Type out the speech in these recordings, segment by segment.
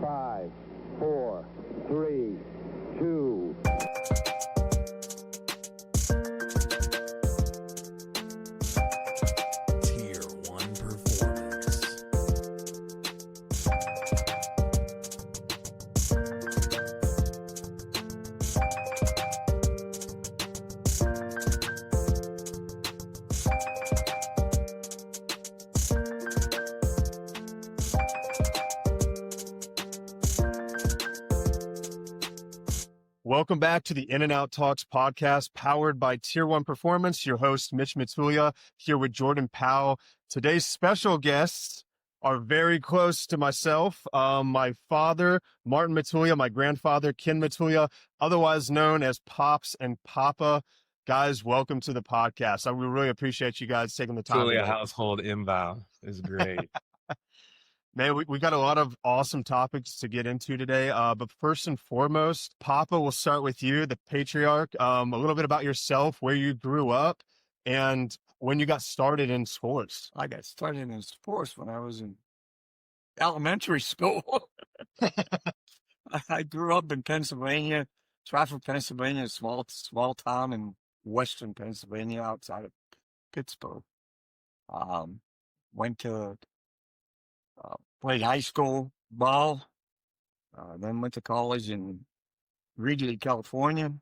5, 4, 3, 2. Tier 1 performance. Welcome back to the In and Out Talks podcast, powered by Tier 1 Performance. Your host, Mitch Matulia, here with Jordan Powell. Today's special guests are very close to myself. My father, Martin Matulia, my grandfather, Ken Matulia, otherwise known as Pops and Papa. Guys, welcome to the podcast. I really appreciate you guys taking the time. Matulia household inbound is great. Man, we got a lot of awesome topics to get into today. But first and foremost, Papa, we'll start with you, the patriarch. A little bit about yourself, where you grew up, and when you got started in sports. I got started in sports when I was in elementary school. I grew up in Pennsylvania, Trafford, Pennsylvania, a small town in western Pennsylvania outside of Pittsburgh. Went to played high school ball, then went to college in Reedley, California,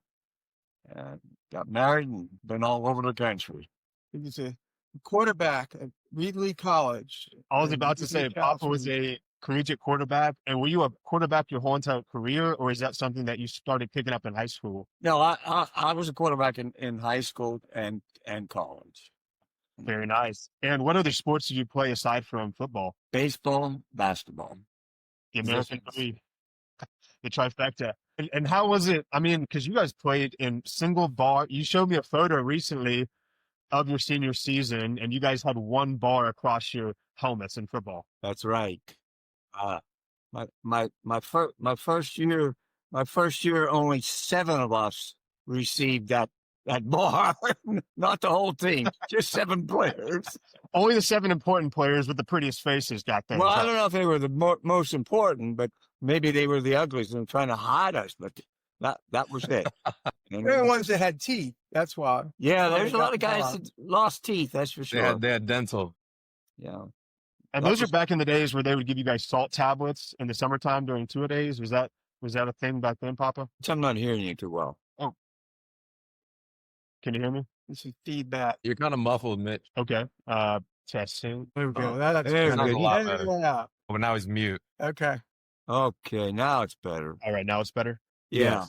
and got married and been all over the country. He was a quarterback at Reedley College. I was about to say, Papa was a collegiate quarterback. And were you a quarterback your whole entire career, or is that something that you started picking up in high school? No, I was a quarterback in high school and college. Very nice. And what other sports did you play aside from football? Baseball, basketball. The American League, the trifecta. And how was it? I mean, because you guys played in single bar. You showed me a photo recently of your senior season, and you guys had one bar across your helmets in football. That's right. My first year, only 7 of us received that bar, not the whole team, just 7 players. Only the 7 important players with the prettiest faces got there. Well, I don't know if they were the most important, but maybe they were the ugliest and trying to hide us. But that was it. They're the ones that had teeth. That's why. Yeah, there's a lot of guys that lost teeth. That's for sure. They had dental. Yeah. And those are back in the days where they would give you guys salt tablets in the summertime during 2-a-days. Was that a thing back then, Papa? I'm not hearing you too well. Can you hear me? This is feedback. You're kind of muffled, Mitch. Okay. Testing. There we go. Oh, That's there Sounds we a go. lot better. Yeah. But now he's mute. Okay. Okay, now it's better. All right. Now it's better. Yeah.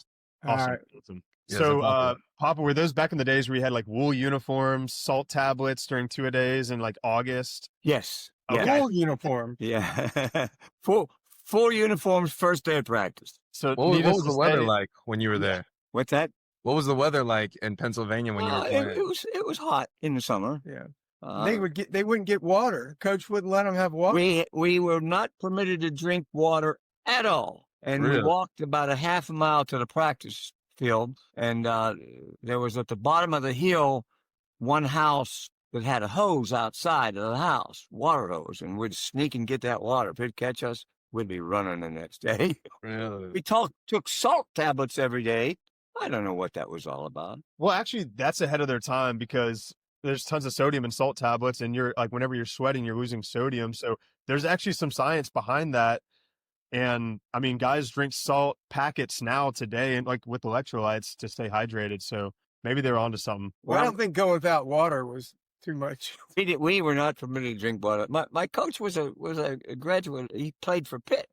All Awesome. right. Awesome. Yes, So, I'm Papa, were those back in the days where you had like wool uniforms, salt tablets during 2-a-days in like August? Yes. Okay. Yeah. Full uniform. Yeah. Full uniforms, first day of practice. So What needless was to the weather say- like when you were there? What's that? What was the weather like in Pennsylvania when you were playing? It was hot in the summer. Yeah. Uh, They wouldn't get water. Coach wouldn't let them have water. we were not permitted to drink water at all, and we Really? walked about a half a mile to the practice field, and there was at the bottom of the hill one house that had a hose outside of the house, water hose, and we'd sneak and get that water. If it'd catch us, we'd be running the next day. Really? We took salt tablets every day. I don't know what that was all about. Well, actually, that's ahead of their time because there's tons of sodium in salt tablets, and you're like, whenever you're sweating, you're losing sodium. So there's actually some science behind that. And I mean, guys drink salt packets now today, and like with electrolytes to stay hydrated. So maybe they're onto something. Well, I don't think going without water was too much. We were not permitted to drink water. My coach was a graduate. He played for Pitt.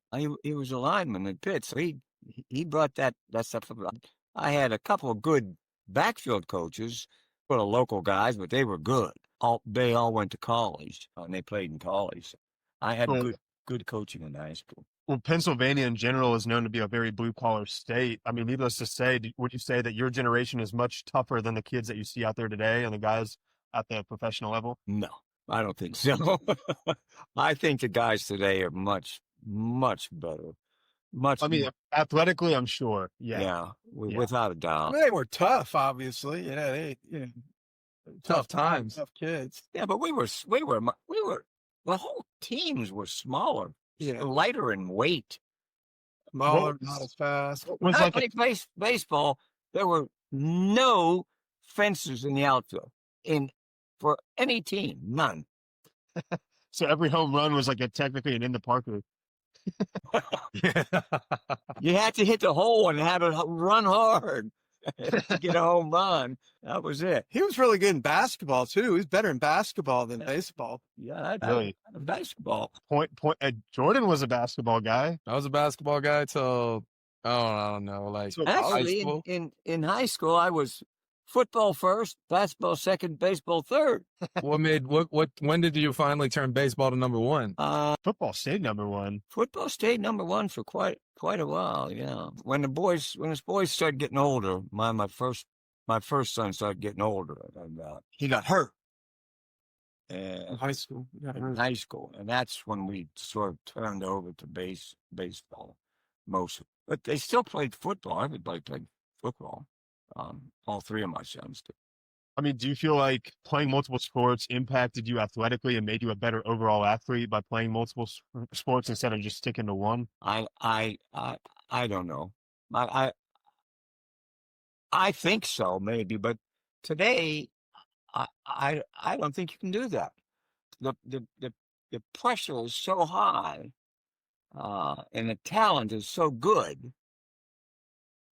He was a lineman at Pitt, so he brought that stuff up. I had a couple of good backfield coaches, for the local guys, but they were good. They all went to college, and they played in college. I had good coaching in high school. Well, Pennsylvania in general is known to be a very blue collar state. I mean, needless to say, would you say that your generation is much tougher than the kids that you see out there today and the guys at the professional level? No, I don't think so. I think the guys today are much, much better. I mean, athletically, I'm sure. Yeah, without a doubt. They were tough, obviously. Tough times. Tough kids. Yeah, but we were. The whole teams were smaller, lighter in weight. Smaller, not as fast. Was When I like played baseball, there were no fences in the outfield for any team, none. so every home run was like technically an in the park. Yeah. You had to hit the hole and have it run hard to get a home run. That was it. He was really good in basketball too. He was better in basketball than baseball. Yeah, Really? basketball. Point. Jordan was a basketball guy. I was a basketball guy till, I don't know, like So high Actually, school. in high school, I was football first, basketball second, baseball third. When did you finally turn baseball to number one? football stayed number one. Football stayed number one for quite a while. Yeah, when the boys started getting older, my first son started getting older, and he got hurt. In high school. Yeah. In high school, and that's when we sort of turned over to baseball, most. But they still played football. Everybody played football. All three of my sons did. I mean, do you feel like playing multiple sports impacted you athletically and made you a better overall athlete by playing multiple sports instead of just sticking to one? I don't know. I think so, maybe, but today I don't think you can do that. The pressure is so high, and the talent is so good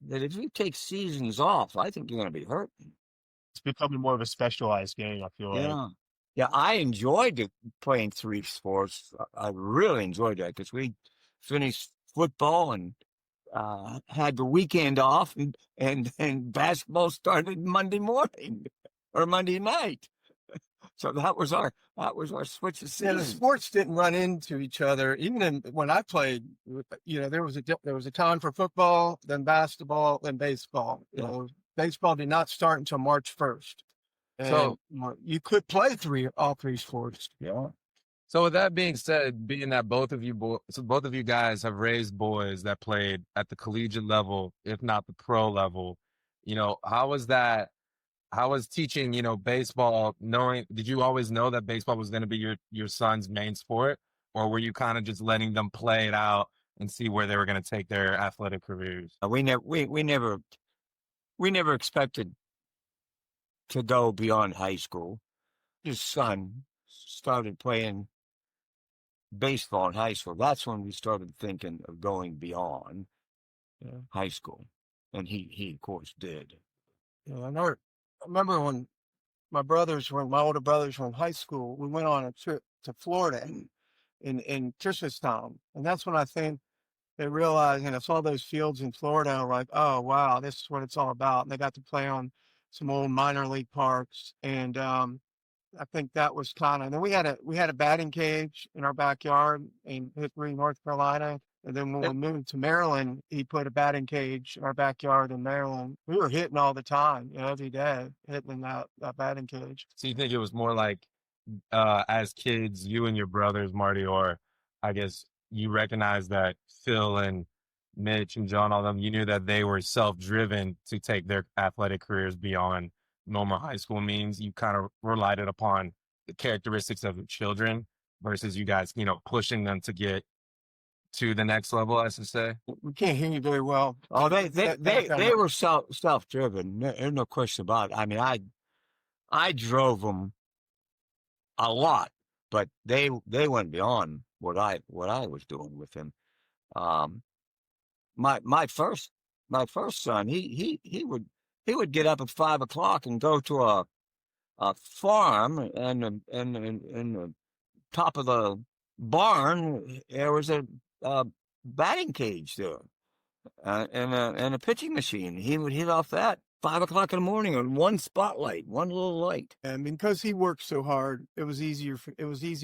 that if you take seasons off, I think you're going to be hurt. It's becoming more of a specialized game, I feel like. Yeah. Yeah, I enjoyed playing three sports. I really enjoyed that because we finished football and had the weekend off, and basketball started Monday morning or Monday night. So that was our switch of Yeah, the seasons. sports didn't run into each other. Even when I played, there was a time for football, then basketball, then baseball. Baseball did not start until March 1st. So- you could play all three sports. Yeah. So with that being said, being that both of you guys have raised boys that played at the collegiate level, if not the pro level, how was that? How was teaching, baseball, did you always know that baseball was going to be your son's main sport? Or were you kind of just letting them play it out and see where they were going to take their athletic careers? We never expected to go beyond high school. His son started playing baseball in high school. That's when we started thinking of going beyond high school, and he of course did. I remember when my older brothers were in high school, we went on a trip to Florida in Christmas time. And that's when I think they realized, I saw those fields in Florida, like, oh, wow, this is what it's all about. And they got to play on some old minor league parks. And I think that was and then we had a batting cage in our backyard in Hickory, North Carolina. And then when we moved to Maryland, he put a batting cage in our backyard in Maryland. We were hitting all the time, every day, hitting that batting cage. So you think it was more like, as kids, you and your brothers, Marty, or I guess you recognized that Phil and Mitch and John, all of them, you knew that they were self-driven to take their athletic careers beyond normal high school means. You kind of relied upon the characteristics of the children versus you guys, pushing them to get to the next level, I should say. We can't hear you very well. Oh, they were self-driven. There's no question about it. I mean, I drove them a lot, but they went beyond what I was doing with them. My first son, he would get up at 5 o'clock and go to a farm, and in the top of the barn there was a batting cage there, and a pitching machine. He would hit off that 5 o'clock in the morning on one spotlight, one little light. And because he worked so hard, it was easy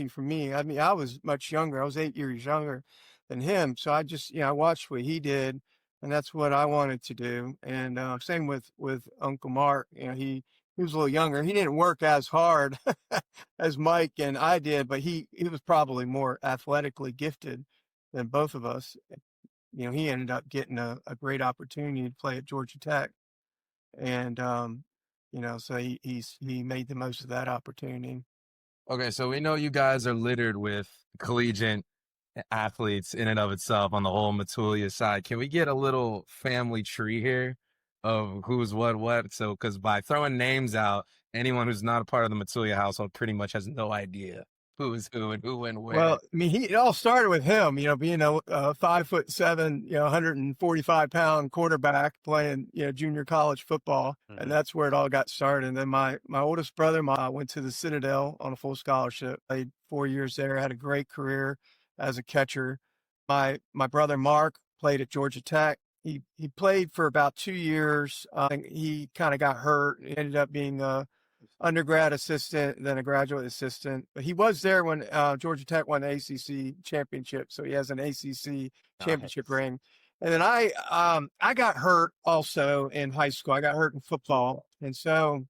for me. I mean, I was much younger. I was 8 years younger than him. So I just, I watched what he did, and that's what I wanted to do. And same with Uncle Mark. He was a little younger. He didn't work as hard as Mike and I did, but he was probably more athletically gifted than both of us. He ended up getting a great opportunity to play at Georgia Tech. And, so he made the most of that opportunity. Okay, so we know you guys are littered with collegiate athletes in and of itself on the whole Matulia side. Can we get a little family tree here of who's what? So, because by throwing names out, anyone who's not a part of the Matulia household pretty much has no idea who is who and who went where. Well, I mean, it all started with him, being a 5'7", 145-pound quarterback playing, junior college football. Mhm. And that's where it all got started. And then my oldest brother, went to the Citadel on a full scholarship, played 4 years there, had a great career as a catcher. My brother, Mark, played at Georgia Tech. He played for about 2 years. He kind of got hurt. He ended up being undergrad assistant, then a graduate assistant. But he was there when Georgia Tech won the ACC championship, so he has an ACC championship ring. And then I got hurt also in high school. I got hurt in football, and so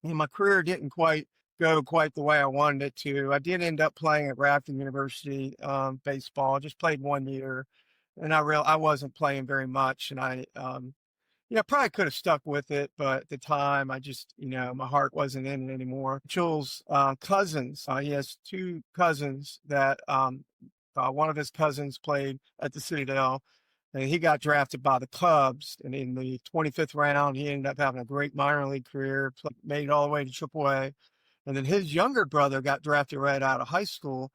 my career didn't quite go the way I wanted it to. I did end up playing at Grafton University baseball. Just played 1 year, and I wasn't playing very much, and I probably could have stuck with it, but at the time, I just, my heart wasn't in it anymore. Mitchell's cousins, he has 2 cousins that one of his cousins played at the Citadel, and he got drafted by the Cubs. And in the 25th round, he ended up having a great minor league career, made it all the way to AAA. And then his younger brother got drafted right out of high school,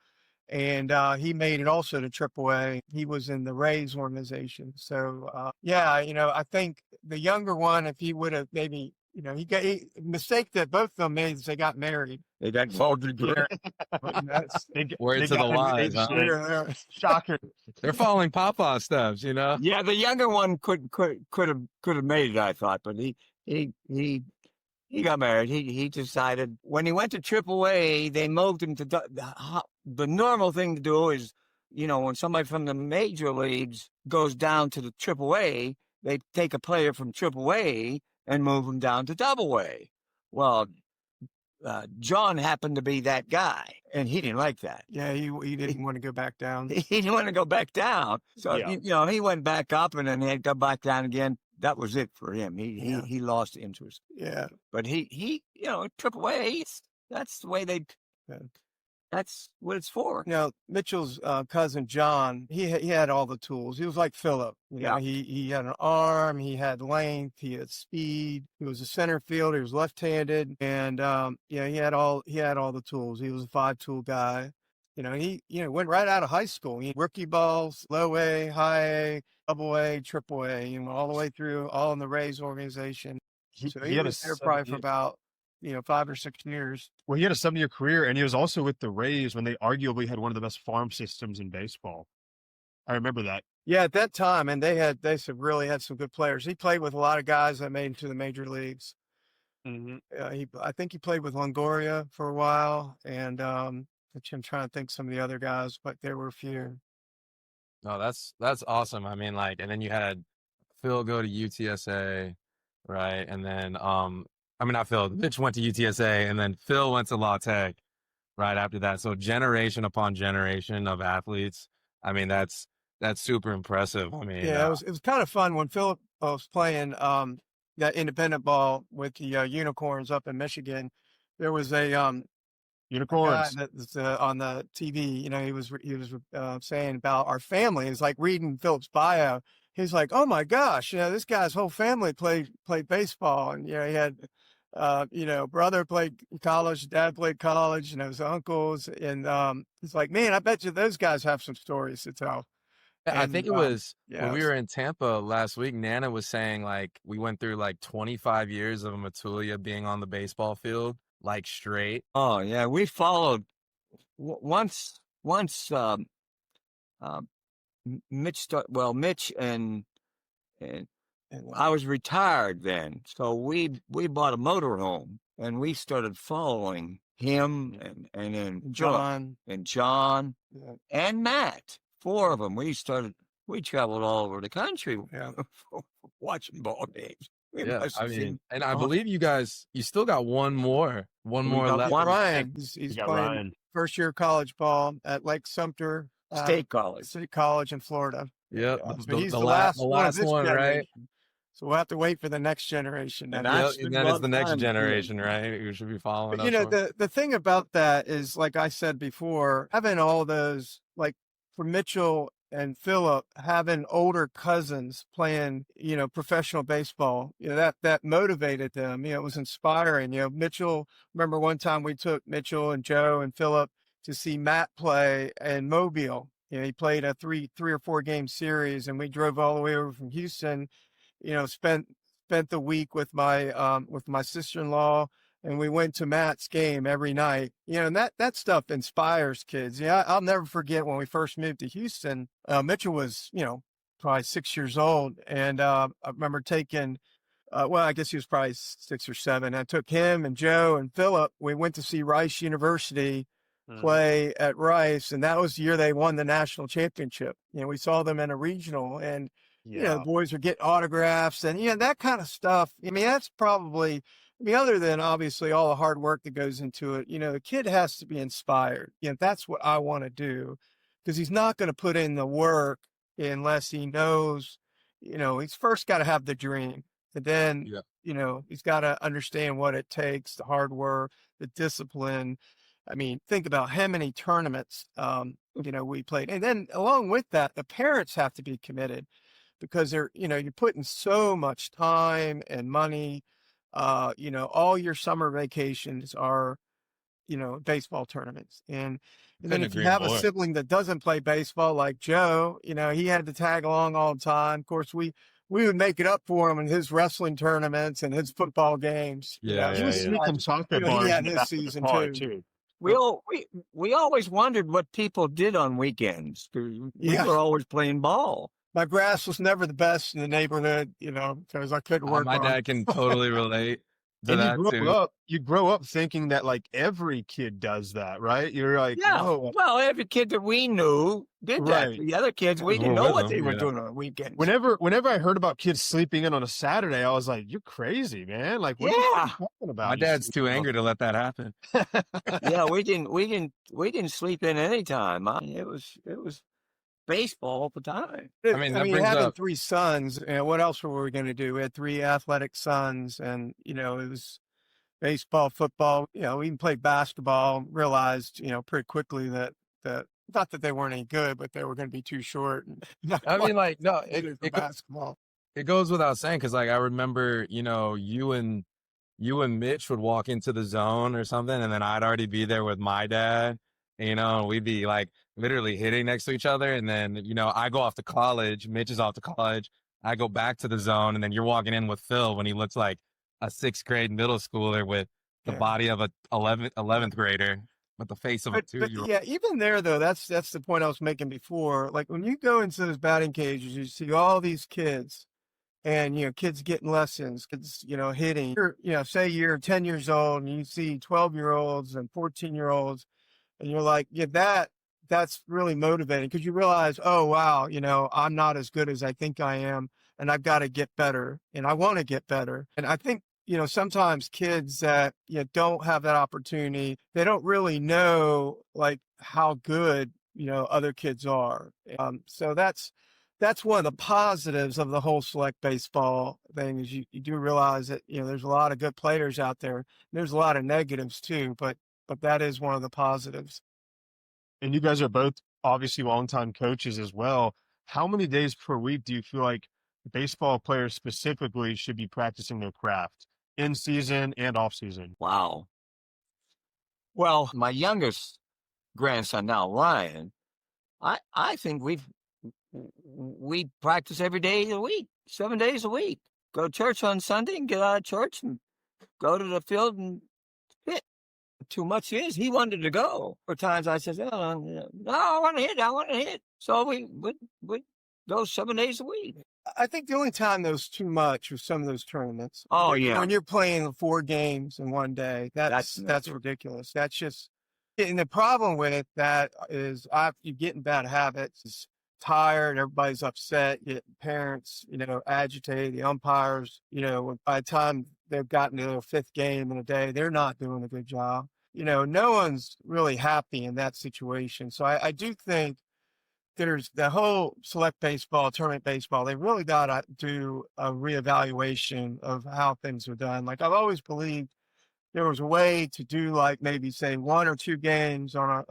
and he made it also to AAA. He was in the Rays organization. So, I think the younger one, if he would have maybe, mistake that both of them made is they got married. They got involved in Yeah. Word to the wise, huh? Shocker. They're following Papa steps, Yeah, the younger one could have made it, I thought, but he got married. He decided when he went to AAA, they moved him to the normal thing to do is, when somebody from the major leagues goes down to the AAA, they take a player from AAA and move him down to AA. Well, John happened to be that guy, and he didn't like that. Yeah, he didn't want to go back down. He didn't want to go back down. So, Yeah. he went back up and then he had to go back down again. That was it for him. He lost interest. Yeah. But he AAA, that's the way Yeah. that's what it's for. Mitchell's cousin John, he had all the tools. He was like Philip. He had an arm, he had length, he had speed. He was a center fielder. He was left-handed, and he had all the tools. He was a 5-tool guy. He went right out of high school. He rookie balls, low A, high A, double A, triple A, all the way through, all in the Rays organization. So he was there probably for about 5 or 6 years. Well, he had a 7-year career, and he was also with the Rays when they arguably had one of the best farm systems in baseball. I remember that. Yeah, at that time, and they really had some good players. He played with a lot of guys that made it to the major leagues. Mm-hmm. I think he played with Longoria for a while, and I'm trying to think some of the other guys, but there were a few. No, that's awesome. I mean, and then you had Phil go to UTSA, right? And then not Phil. Mitch went to UTSA, and then Phil went to La Tech right after that. So generation upon generation of athletes. I mean, that's super impressive. I mean, yeah, it was kind of fun when Philip was playing that independent ball with the Unicorns up in Michigan. There was a Unicorns. guy that's on the TV. He was saying about our family. It's like reading Philip's bio. He's like, oh my gosh, this guy's whole family played baseball, and he had. Brother played college, dad played college, his uncles. And it's like, man, I bet you those guys have some stories to tell. I think it was when we it were in Tampa last week, Nana was saying we went through 25 years of Matulia being on the baseball field, straight. Oh yeah. We followed once Mitch and I was retired then, so we bought a motorhome and we started following him and then John and Matt. 4 of them. We traveled all over the country watching ball games. I believe you still got one more left. Ryan. He's playing Ryan. first year college ball at Lake Sumter State College in Florida. Yep. So he's the last one, right? So we'll have to wait for the next generation. And Yep, that's and then it's the next generation, right? Who should be following But, us. the thing about that is, like I said before, having all those for Mitchell and Philip, having older cousins playing, professional baseball, that motivated them. It was inspiring. Mitchell, remember one time we took Mitchell and Joe and Philip to see Matt play in Mobile. He played a three or four game series, and we drove all the way over from Houston. Spent the week with my sister-in-law, and we went to Matt's game every night. And that stuff inspires kids. I'll never forget when we first moved to Houston. Mitchell was, probably 6 years old, and I remember taking. I guess he was probably 6 or 7. I took him and Joe and Philip. We went to see Rice University play at Rice, and that was the year they won the national championship. We saw them in a regional, and the boys were getting autographs and that kind of stuff. That's probably. Other than obviously all the hard work that goes into it, the kid has to be inspired. That's what I want to do, because he's not going to put in the work unless he knows. He's first got to have the dream, and then he's got to understand what it takes, the hard work, the discipline. Think about how many tournaments, we played. And then along with that, the parents have to be committed, because you're putting so much time and money. All your summer vacations are, baseball tournaments. And then if you have a sibling that doesn't play baseball, like Joe, he had to tag along all the time. Of course, we would make it up for him in his wrestling tournaments and his football games. He was sneaking chocolate bars. He had his season too. We always wondered what people did on weekends. We were always playing ball. My grass was never the best in the neighborhood, because I couldn't work. My dad can totally relate to that too. You grow up thinking that like every kid does that, right? You're like, Well, every kid that we knew did that. Right. The other kids, we didn't know what they were doing on weekends. Whenever I heard about kids sleeping in on a Saturday, I was like, "You're crazy, man! Like, what are you talking about?" My dad's too angry to let that happen. We didn't sleep in any time. It was baseball all the time. Having 3 sons, what else were we going to do? We had 3 athletic sons, and it was baseball, football. We even played basketball. Realized, pretty quickly that not that they weren't any good, but they were going to be too short. Basketball. It goes without saying, because I remember, you and Mitch would walk into the zone or something, and then I'd already be there with my dad. And we'd be like literally hitting next to each other. And then, I go off to college, Mitch is off to college. I go back to the zone, and then you're walking in with Phil when he looks like a 6th grade middle schooler with the body of a 11th grader, with the face of a 2-year-old. Yeah, even there though, that's the point I was making before. Like when you go into those batting cages, you see all these kids, and kids getting lessons, kids hitting. Say you're 10 years old and you see 12-year-olds and 14-year-olds. And you're like, that's really motivating, because you realize, oh, wow, I'm not as good as I think I am, and I've got to get better, and I want to get better. And I think, sometimes kids that don't have that opportunity, they don't really know like how good, other kids are. So that's one of the positives of the whole select baseball thing, is you do realize that, there's a lot of good players out there. There's a lot of negatives too, but that is one of the positives. And you guys are both obviously longtime coaches as well. How many days per week do you feel like baseball players specifically should be practicing their craft in season and off season? Wow. Well, my youngest grandson now, Ryan, I think we practice every day of the week, 7 days a week. Go to church on Sunday and get out of church and go to the field and hit. Too much is he wanted to go. For times I said, no, I want to hit. So we go 7 days a week. I think the only time that was too much was some of those tournaments. Oh yeah, when you're playing 4 games in one day, that's ridiculous. That's just, and the problem with that is you get in bad habits. It's tired, everybody's upset, parents, agitated, the umpires, by the time they've gotten to their 5th game in a day, they're not doing a good job. No one's really happy in that situation. So I do think there's the whole select baseball, tournament baseball, they really got to do a reevaluation of how things are done. Like I've always believed there was a way to do, like maybe say 1 or 2 games on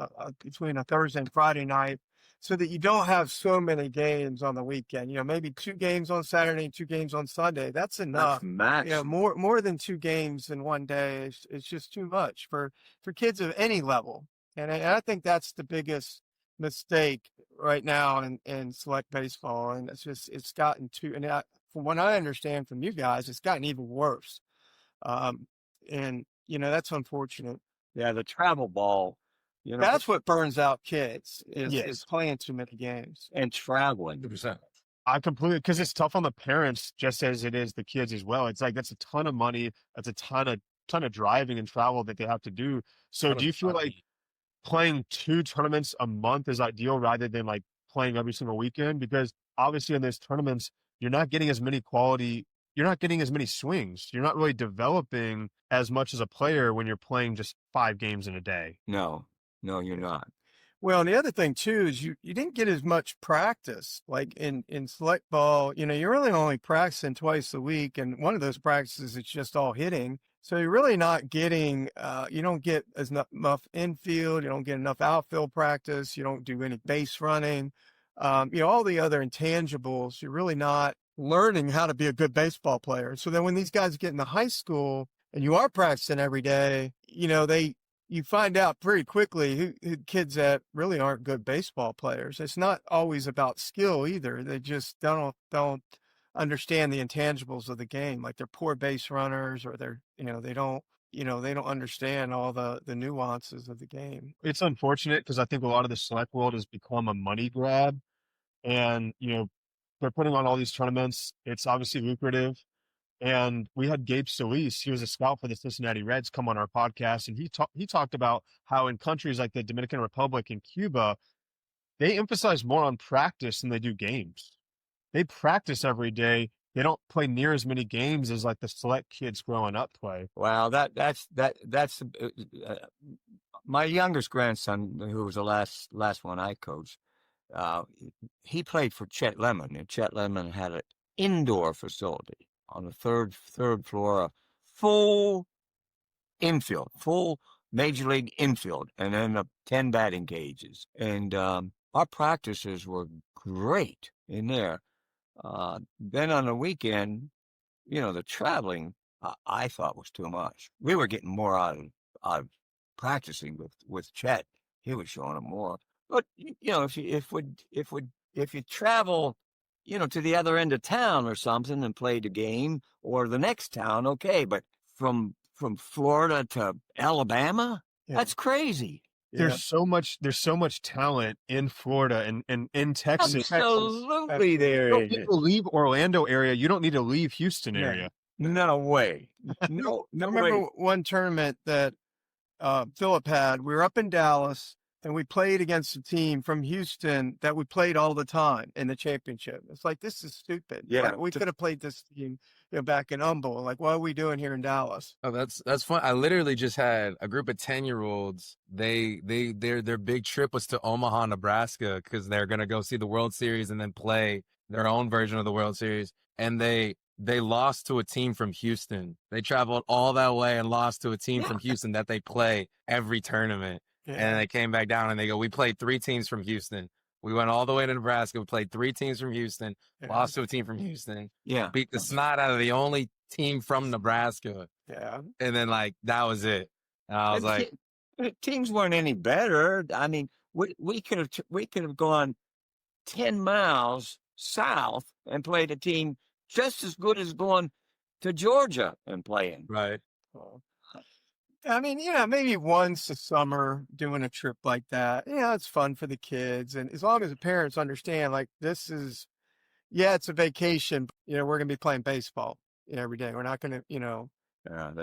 between a Thursday and Friday night, so that you don't have so many games on the weekend. Maybe 2 games on Saturday and 2 games on Sunday. That's enough. That's max. More than 2 games in one day is just too much for kids of any level. And I think that's the biggest mistake right now in select baseball. And it's gotten too, and from what I understand from you guys, it's gotten even worse. And that's unfortunate. Yeah, the travel ball, That's what burns out kids is Yes. playing too many games. and traveling. 100%. I completely, because it's tough on the parents just as it is the kids as well. It's like that's a ton of money. That's a ton of driving and travel that they have to do. So do you feel like playing 2 tournaments a month is ideal rather than like playing every single weekend? Because obviously in those tournaments, you're not getting as many swings. You're not really developing as much as a player when you're playing just 5 games in a day. No, you're not. Well, and the other thing too is you didn't get as much practice. Like in select ball, you're really only practicing twice a week, and one of those practices is just all hitting. So you're really not getting, you don't get enough infield, you don't get enough outfield practice, you don't do any base running, all the other intangibles. You're really not learning how to be a good baseball player. So then when these guys get into high school and you are practicing every day, you find out pretty quickly who kids that really aren't good baseball players. It's not always about skill either. They just don't understand the intangibles of the game. Like they're poor base runners, or they don't understand all the nuances of the game. It's unfortunate because I think a lot of the select world has become a money grab, and they're putting on all these tournaments. It's obviously lucrative. And we had Gabe Solis, he was a scout for the Cincinnati Reds, come on our podcast, and he talked about how in countries like the Dominican Republic and Cuba, they emphasize more on practice than they do games. They practice every day. They don't play near as many games as like the select kids growing up play. Well, that's my youngest grandson, who was the last one I coached. He played for Chet Lemon, and Chet Lemon had an indoor facility on the third floor, full infield, full major league infield, and then 10 batting cages. And our practices were great in there. Then on the weekend, the traveling I thought was too much. We were getting more out of practicing with Chet. He was showing them more. But if you travel, to the other end of town or something and play the game, or the next town, okay. But from Florida to Alabama, that's crazy. There's so much talent in Florida and in Texas. Absolutely, You there don't is. need to leave Orlando area. You don't need to leave Houston area. No way. No I remember way. one tournament that Philip had. We were up in Dallas, and we played against a team from Houston that we played all the time in the championship. It's like, this is stupid. Yeah. We could have played this team back in Humboldt. Like, what are we doing here in Dallas? Oh, that's fun. I literally just had a group of 10-year-olds. Their big trip was to Omaha, Nebraska, because they're gonna go see the World Series and then play their own version of the World Series. And they lost to a team from Houston. They traveled all that way and lost to a team from Houston that they play every tournament. Yeah. And they came back down and they go, we played 3 teams from Houston. We went all the way to Nebraska. We played 3 teams from Houston, lost to a team from Houston, Yeah. beat the snot out of the only team from Nebraska. Yeah. And then that was it. And I was like, teams weren't any better. I mean, we could have gone 10 miles south and played a team just as good as going to Georgia and playing. right. I mean, maybe once a summer doing a trip like that. It's fun for the kids. And as long as the parents understand, like, this is, it's a vacation. We're going to be playing baseball every day. We're not going to,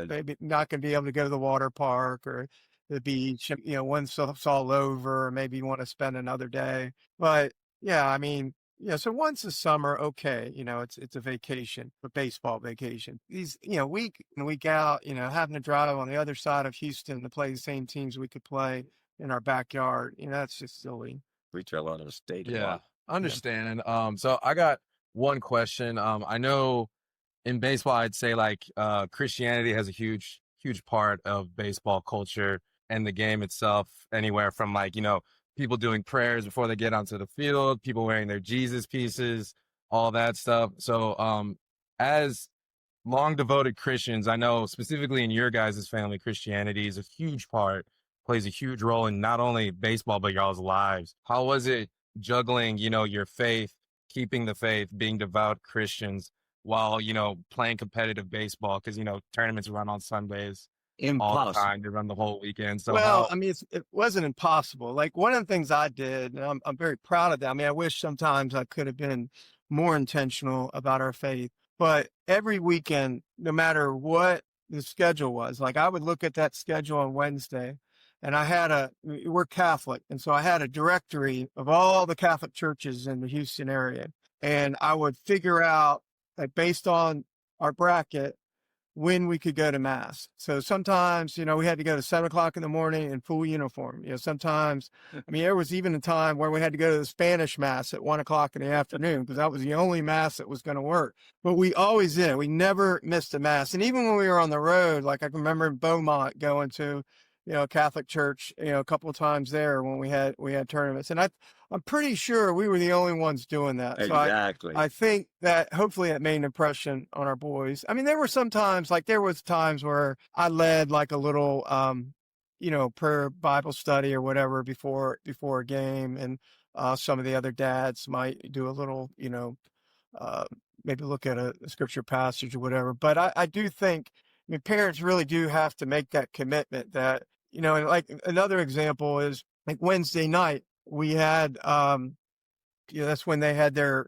maybe not going to be able to go to the water park or the beach, once it's all over, or maybe you want to spend another day. But I mean, so once a summer, okay, it's a vacation, a baseball vacation. These, week in, week out, having to drive on the other side of Houston to play the same teams we could play in our backyard, that's just silly. We travel out of the state. Yeah, understand. So I got one question. I know in baseball, I'd say Christianity has a huge part of baseball culture and the game itself, anywhere from people doing prayers before they get onto the field, people wearing their Jesus pieces, all that stuff. So, as long devoted Christians, I know specifically in your guys' family, Christianity is a huge part, plays a huge role in not only baseball, but y'all's lives. How was it juggling, your faith, keeping the faith, being devout Christians while, playing competitive baseball? Because, tournaments run on Sundays all the Impossible. time. They run the whole weekend. So Well, how, I mean, it wasn't impossible. Like one of the things I did, and I'm very proud of that. I mean, I wish sometimes I could have been more intentional about our faith, but every weekend, no matter what the schedule was, like I would look at that schedule on Wednesday and we're Catholic. And so I had a directory of all the Catholic churches in the Houston area. And I would figure out, like, based on our bracket, when we could go to mass. So sometimes, we had to go to 7:00 in the morning in full uniform. Sometimes, I mean, there was even a time where we had to go to the Spanish mass at 1:00 in the afternoon because that was the only mass that was going to work. But we always did. We never missed a mass. And even when we were on the road, like I can remember in Beaumont going to, a Catholic church, a couple of times there when we had tournaments. And I'm pretty sure we were the only ones doing that. So Exactly. I think that hopefully it made an impression on our boys. I mean, there was times where I led like a little, prayer Bible study or whatever before a game. And some of the other dads might do a little, maybe look at a scripture passage or whatever. But I do think, I mean, parents really do have to make that commitment that, and like another example is like Wednesday night, we had, that's when they had their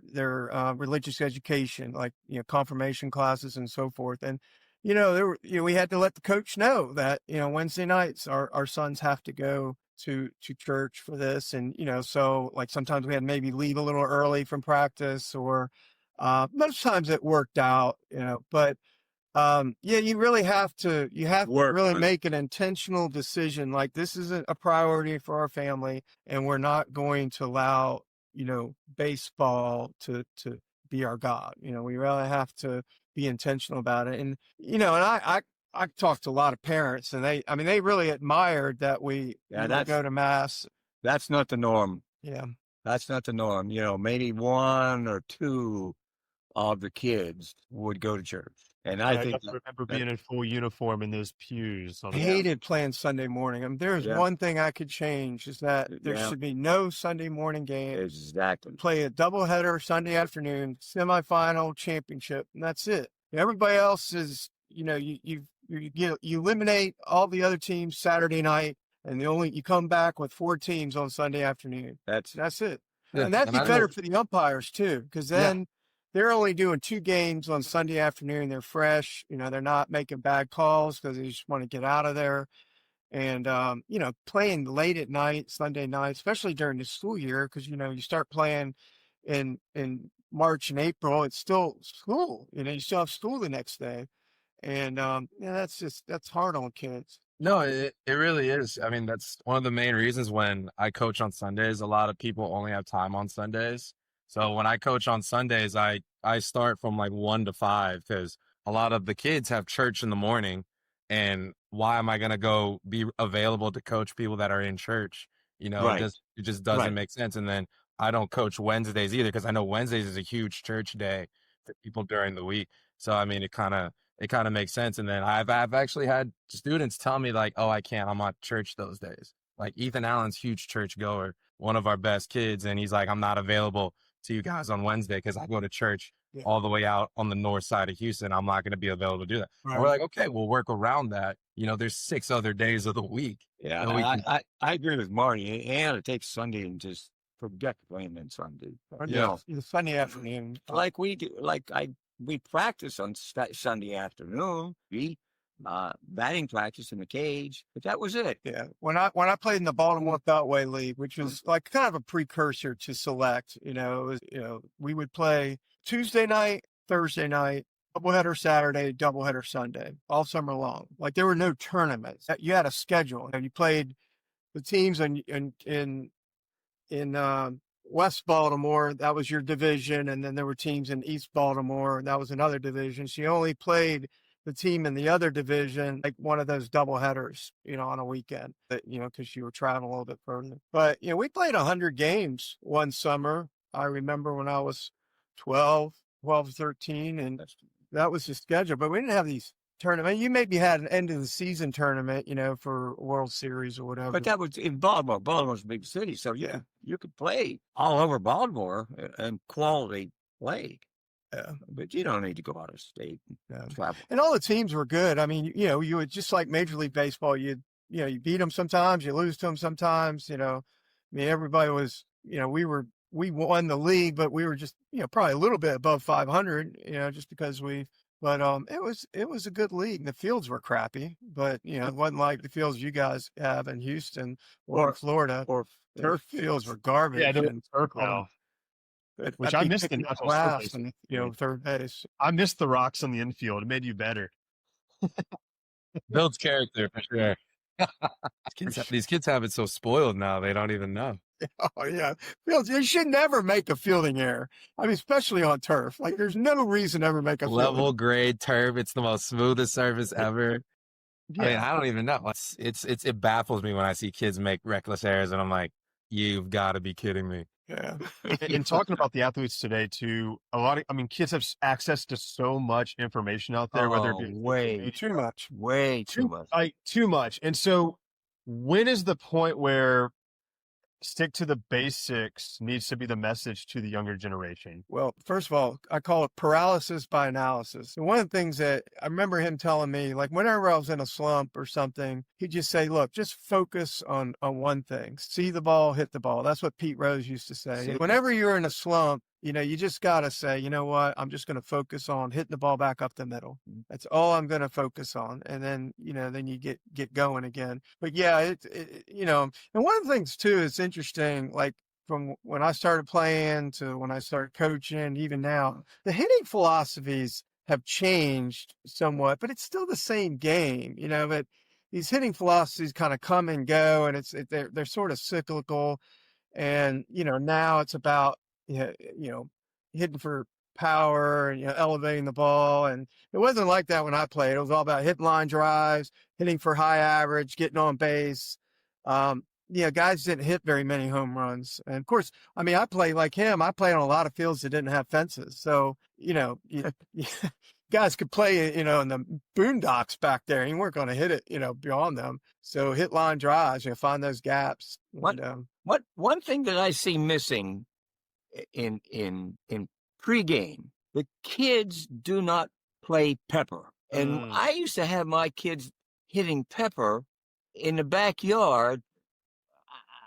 religious education, like, confirmation classes and so forth. And, we had to let the coach know that, Wednesday nights our sons have to go to church for this. And, so like sometimes we had to maybe leave a little early from practice or, most times it worked out, but you really have to Work really on it. make an intentional decision. Like this isn't a priority for our family and we're not going to allow, baseball to be our God. We really have to be intentional about it. And, and I talked to a lot of parents and they really admired that we would go to mass. That's not the norm. Yeah. That's not the norm. Maybe one or two of the kids would go to church. And I think remember being in full uniform in those pews. I hated playing Sunday morning. I mean, there's one thing I could change is that there should be no Sunday morning games. Exactly. Play a doubleheader Sunday afternoon, semifinal, championship, and that's it. Everybody else is, you eliminate all the other teams Saturday night, and you come back with 4 teams on Sunday afternoon. That's it. Yeah, And that'd and be I better know- for the umpires too, because then they're only doing 2 games on Sunday afternoon. They're fresh. They're not making bad calls because they just want to get out of there. And, playing late at night, Sunday night, especially during the school year, because, you start playing in March and April, it's still school. You still have school the next day. And, that's hard on kids. No, it really is. I mean, that's one of the main reasons when I coach on Sundays, a lot of people only have time on Sundays. So when I coach on Sundays, I start from like 1 to 5 because a lot of the kids have church in the morning. And why am I going to go be available to coach people that are in church? Right. It just doesn't Right. make sense. And then I don't coach Wednesdays either because I know Wednesdays is a huge church day for people during the week. So, I mean, it kind of makes sense. And then I've actually had students tell me like, oh, I can't, I'm at church those days. Like Ethan Allen's huge church goer, one of our best kids. And he's like, I'm not available to you guys on Wednesday because I go to church all the way out on the north side of Houston. I'm not going to be available to do that. Right. And we're like, okay, we'll work around that. There's 6 other days of the week. Yeah, that we can- I agree with Marty. He had to take Sunday and just forget playing on Sunday. Yeah. The Sunday afternoon. Like we do, we practice on Sunday afternoon. Batting practice in the cage, but that was it. Yeah. When I played in the Baltimore Beltway League, which was like kind of a precursor to select, we would play Tuesday night, Thursday night, doubleheader Saturday, doubleheader Sunday, all summer long. Like there were no tournaments. You had a schedule. You played the teams in West Baltimore. That was your division, and then there were teams in East Baltimore. That was another division. So you only played the team in the other division, like one of those double headers, on a weekend that, because you were traveling a little bit further. But, we played 100 games one summer. I remember when I was 12, 13, and that was the schedule. But we didn't have these tournament. You maybe had an end of the season tournament, for World Series or whatever. But that was in Baltimore. Baltimore's a big city, so you could play all over Baltimore and quality play. But you don't need to go out of state and travel. And all the teams were good. I mean, you would just like Major League Baseball. You beat them sometimes, you lose to them sometimes. I mean, everybody was. We won the league, but we were just probably a little bit above 500. Just because we. But it was a good league. The fields were crappy, but it wasn't like the fields you guys have in Houston or Florida. Or turf fields were garbage. Yeah, and turf now. Which I missed the natural surface. And, third base. I missed the rocks on the infield. It made you better. Builds character for sure. These kids have it so spoiled now they don't even know. Oh yeah, fields. You should never make a fielding error. I mean, especially on turf. Like, there's no reason to ever make a level grade turf. It's the most smoothest surface ever. Yeah. I mean, I don't even know. It baffles me when I see kids make reckless errors, and I'm like, you've got to be kidding me. Yeah. And talking about the athletes today too, kids have access to so much information out there, whether it be way too much. And so when is the point where stick to the basics needs to be the message to the younger generation? Well, first of all, I call it paralysis by analysis. And one of the things that I remember him telling me, like whenever I was in a slump or something, he'd just say, look, just focus on one thing. See the ball, hit the ball. That's what Pete Rose used to say. Whenever you're in a slump, you just got to say, you know what, I'm just going to focus on hitting the ball back up the middle. That's all I'm going to focus on. And then, then you get going again. But yeah, and one of the things too, it's interesting, like from when I started playing to when I started coaching, even now, the hitting philosophies have changed somewhat, but it's still the same game, but these hitting philosophies kind of come and go, and they're sort of cyclical. And, now it's about, hitting for power and, elevating the ball. And it wasn't like that when I played. It was all about hitting line drives, hitting for high average, getting on base. Guys didn't hit very many home runs. And of course, I mean, I played like him. I played on a lot of fields that didn't have fences. So, guys could play, in the boondocks back there. You weren't going to hit it, beyond them. So hit line drives, find those gaps. One thing that I see missing in pregame, the kids do not play pepper. And I used to have my kids hitting pepper in the backyard.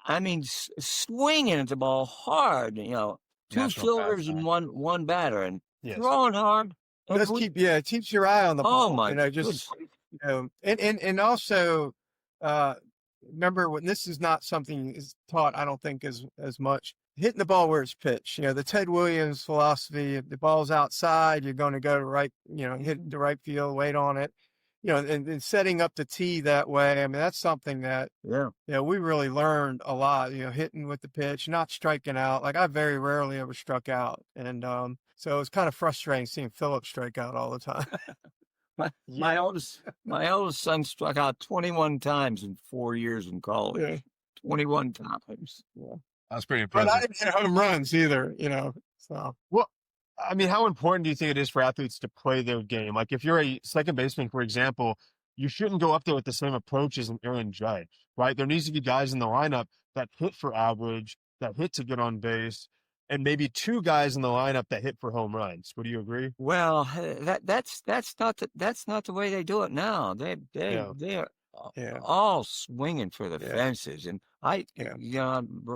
I mean, swinging at the ball hard, two fielders and one batter, and throwing hard. It keeps your eye on the ball. Oh my! And also, remember when this is not something is taught, I don't think as much. Hitting the ball where it's pitched. The Ted Williams philosophy: if the ball's outside, you're going to go to right. Hit the right field, wait on it. And setting up the tee that way. I mean, that's something that we really learned a lot. Hitting with the pitch, not striking out. Like, I very rarely ever struck out, and so it was kind of frustrating seeing Philip strike out all the time. My oldest son struck out 21 times in 4 years in college. Yeah. 21 times. Yeah. That's pretty impressive. But I didn't hit home runs either, so. Well, I mean, how important do you think it is for athletes to play their game? Like, if you're a second baseman, for example, you shouldn't go up there with the same approach as an Aaron Judge, right? There needs to be guys in the lineup that hit for average, that hit to get on base, and maybe two guys in the lineup that hit for home runs. Would you agree? Well, that's not the way they do it now. They're all swinging for the fences, and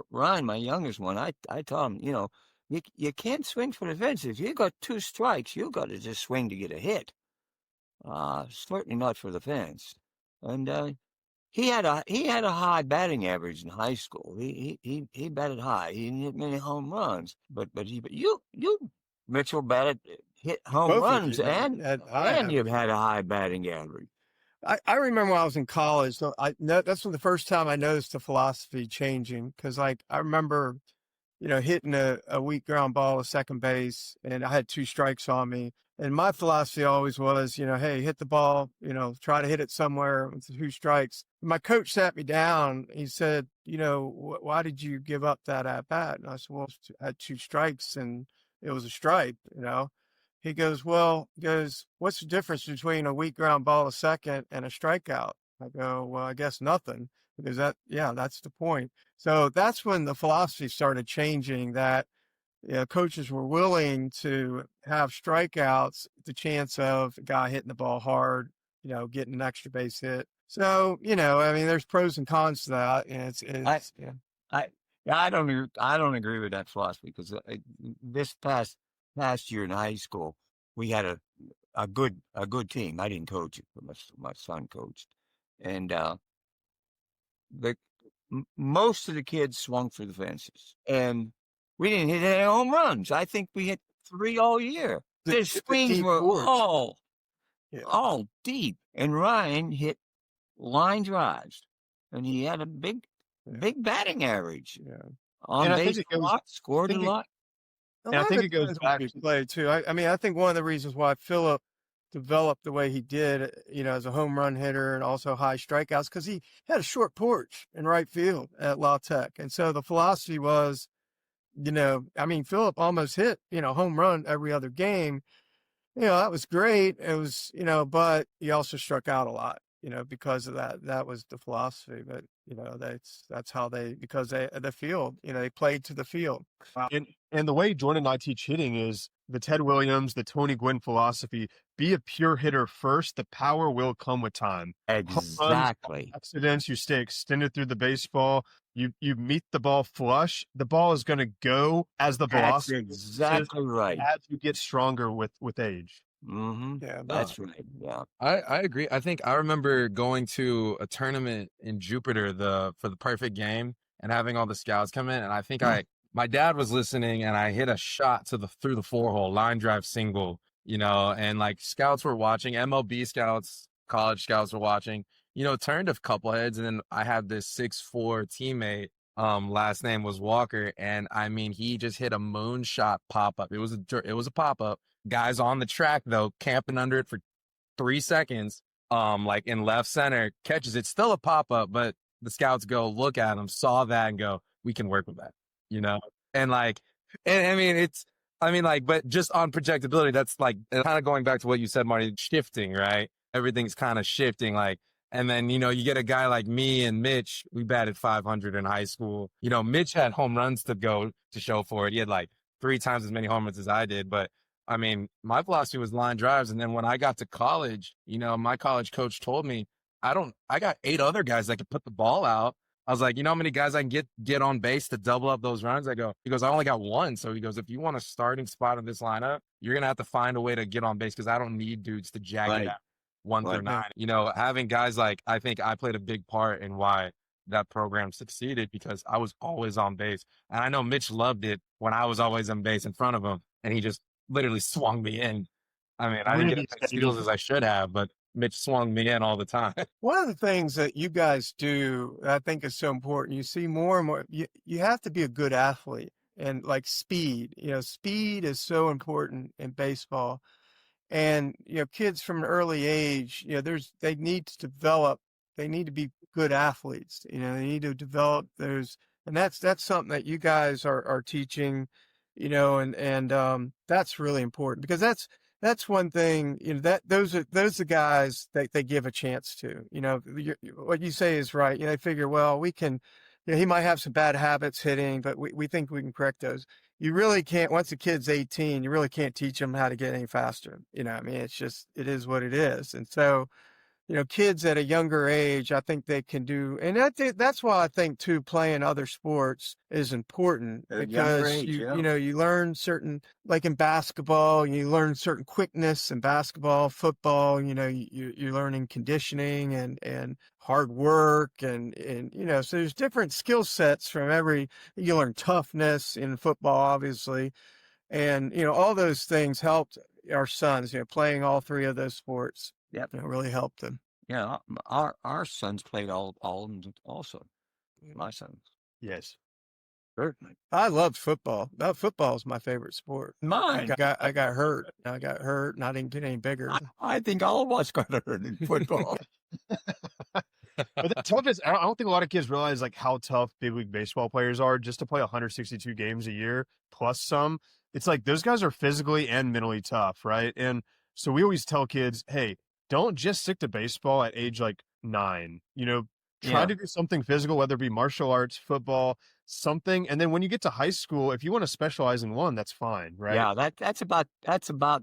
Ryan, my youngest one, I told him, you can't swing for the fences. You got two strikes. You got to just swing to get a hit. Certainly not for the fence. And he had a high batting average in high school. He batted high. He didn't hit many home runs. But you Mitchell hit home Both runs, of you and you've had a high batting average. I remember when I was in college, that's when the first time I noticed the philosophy changing, because I remember, hitting a weak ground ball to second base, and I had two strikes on me. And my philosophy always was, hey, hit the ball, try to hit it somewhere with 2 strikes. My coach sat me down. He said, why did you give up that at bat? And I said, well, I had 2 strikes and it was a strike. He goes, what's the difference between a weak ground ball to second and a strikeout? I go, well, I guess nothing, because that's the point. So that's when the philosophy started changing, that coaches were willing to have strikeouts, the chance of a guy hitting the ball hard, getting an extra base hit. So, there's pros and cons to that. And yeah. I I don't agree with that philosophy, because this past year in high school we had a good team. I didn't coach it, but my son coached, and the most of the kids swung for the fences, and we didn't hit any home runs. I think we hit 3 all year. The swings were Yeah. all deep, and Ryan hit line drives, and he had a big batting average. Yeah. On And I base think it a goes- lot, scored a think it- lot. A And I lot think of it goes depends on back who you to- play too. I think one of the reasons why Philip developed the way he did, as a home run hitter and also high strikeouts, because he had a short porch in right field at La Tech. And so the philosophy was, Philip almost hit, home run every other game. That was great. It was, but he also struck out a lot, because of that. That was the philosophy. But, that's how because the field, they played to the field. And the way Jordan and I teach hitting is the Ted Williams, the Tony Gwynn philosophy: be a pure hitter first. The power will come with time. Home runs, Exactly. accidents, you stay extended through the baseball. You meet the ball flush. The ball is going to go as the That's velocity exactly right. as you get stronger with age. Mm-hmm. Yeah. That's right. Yeah. I agree. I think I remember going to a tournament in Jupiter for the perfect game and having all the scouts come in. And I think my dad was listening, and I hit a shot through the 4-hole line drive single, and like scouts were watching, MLB scouts, college scouts were watching, turned a couple heads. And then I had this 6'4" teammate, last name was Walker. And I mean, he just hit a moonshot pop up. It was a pop up. Guys on the track though, camping under it for 3 seconds, like in left center, catches it. Still a pop up, but the scouts go look at him, saw that, and go, we can work with that, and like, and but just on projectability, that's like kind of going back to what you said, Marty, shifting, right? Everything's kind of shifting, like. And then, you get a guy like me and Mitch, we batted 500 in high school. Mitch had home runs to show for it. He had like 3 times as many home runs as I did, but I mean, my philosophy was line drives. And then when I got to college, my college coach told me, I got 8 other guys that could put the ball out. I was like, how many guys I can get on base to double up those runs? He goes, I only got 1. So he goes, if you want a starting spot in this lineup, you're going to have to find a way to get on base, because I don't need dudes to jack it out 1 through 9. Having guys I think I played a big part in why that program succeeded, because I was always on base. And I know Mitch loved it when I was always on base in front of him, and he just literally swung me in. I mean, I didn't get as many steals as I should have, but Mitch swung me in all the time. One of the things that you guys do, I think, is so important. You see more and more, you have to be a good athlete, and like speed, speed is so important in baseball. And, kids from an early age, they need to be good athletes. They need to develop those, and that's something that you guys are teaching, and that's really important, because that's one thing, that those are the guys that they give a chance to. What you say is right. They figure, well, we can, he might have some bad habits hitting, but we think we can correct those. You really can't, once a kid's 18, you really can't teach them how to get any faster. It is what it is. And so, kids at a younger age, I think they can do, and that's why I think too, playing other sports is important, At a younger because age, yeah. you learn certain, like in basketball, you learn certain quickness in basketball, football, you're learning conditioning and hard work, and so there's different skill sets you learn toughness in football, obviously. And, all those things helped our sons, playing all 3 of those sports. Yep. Really helped them. Yeah. Our sons played all of them also. My sons. Yes. Certainly. I loved football. Football is my favorite sport. Mine. I got hurt. I got hurt and I didn't get any bigger. I think all of us got hurt in football. But the toughest, I don't think a lot of kids realize like how tough big league baseball players are just to play 162 games a year plus some. It's like those guys are physically and mentally tough, right? And so we always tell kids, hey, don't just stick to baseball at age like 9. Try Yeah. to do something physical, whether it be martial arts, football, something. And then when you get to high school, if you want to specialize in one, that's fine, right? Yeah, that's about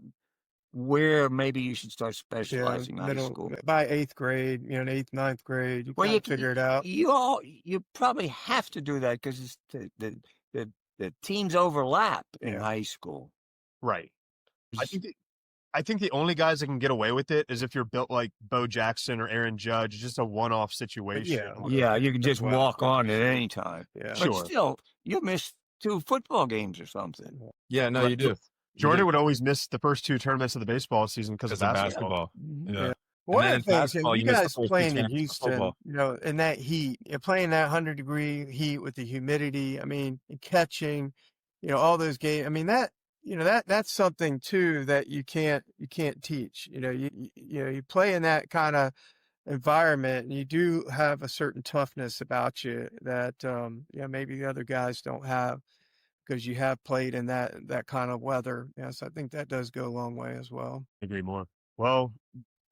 where maybe you should start specializing in high school. By 8th grade, 8th, 9th grade, you kind of figure it out. You probably have to do that because the teams overlap in Yeah. high school. Right. I think the only guys that can get away with it is if you're built like Bo Jackson or Aaron Judge. It's just a one-off situation. Yeah, you can just walk on at any time. Yeah. But Sure. still, you miss 2 football games or something. Yeah, no, you do. Jordan would always miss the first 2 tournaments of the baseball season because of basketball. Yeah. One then of the things, basketball, you you missed the guys first 2 playing in tournaments of Houston, football. in that heat, playing that 100-degree heat with the humidity, and catching, all those games. That's something too that you can't teach. You play in that kind of environment and you do have a certain toughness about you that maybe the other guys don't have because you have played in that kind of weather. Yes, I think that does go a long way as well. I agree more. Well,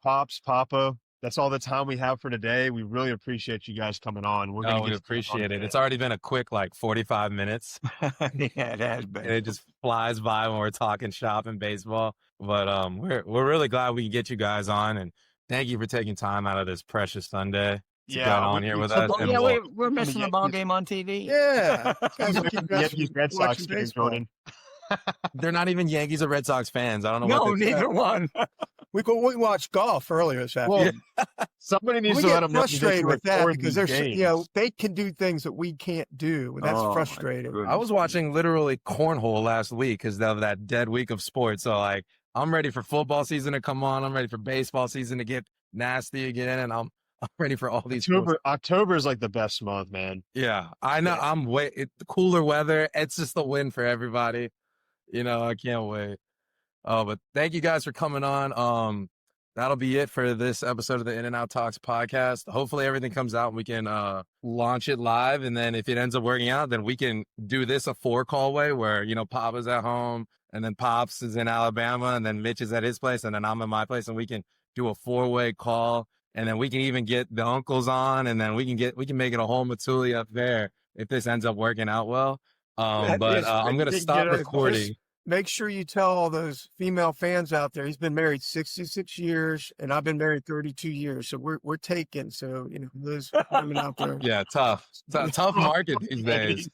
Pops, Papa, that's all the time we have for today. We really appreciate you guys coming on. We're We appreciate it. It's already been a quick 45 minutes. Yeah, it has been. And it just flies by when we're talking shop and baseball. But we're really glad we can get you guys on, and thank you for taking time out of this precious Sunday to get on here with us. Oh, And yeah, we'll- we're missing a ball game on TV. Yeah. Guys will keep Yankees, Red Sox watching game, baseball. Jordan. they're not even Yankees or Red Sox fans. I don't know No, what neither one. We watched golf earlier this afternoon. Well, somebody needs We to let get them know that they frustrated can with that record because these they're games. they can do things that we can't do. And that's Oh, my frustrating. goodness. I was watching literally cornhole last week because of that dead week of sports. So I'm ready for football season to come on. I'm ready for baseball season to get nasty again, and I'm ready for all these. October is like the best month, man. Yeah, I know. Yeah. Cooler weather. It's just a win for everybody. I can't wait. Oh, but thank you guys for coming on. That'll be it for this episode of the In and Out Talks podcast. Hopefully everything comes out and we can launch it live. And then if it ends up working out, then we can do this a 4-call way where, Papa's at home and then Pops is in Alabama and then Mitch is at his place and then I'm at my place and we can do a 4-way call. And then we can even get the uncles on and then we can make it a whole Matulia affair if this ends up working out well. I'm going to stop recording. Make sure you tell all those female fans out there, he's been married 66 years and I've been married 32 years. So we're taken. So, those women out there. Yeah, tough market these days.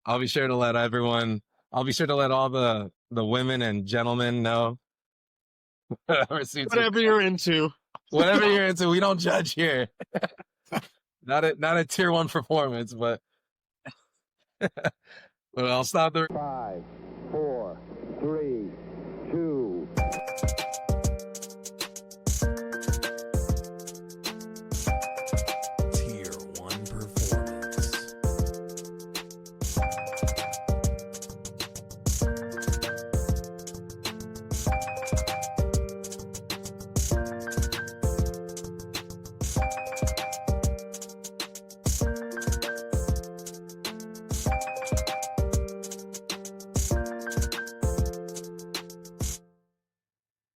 I'll be sure to let all the women and gentlemen know. Whatever you're into. Whatever you're into, we don't judge here. Not a tier 1 performance, but I'll stop there. 5, 4, 3,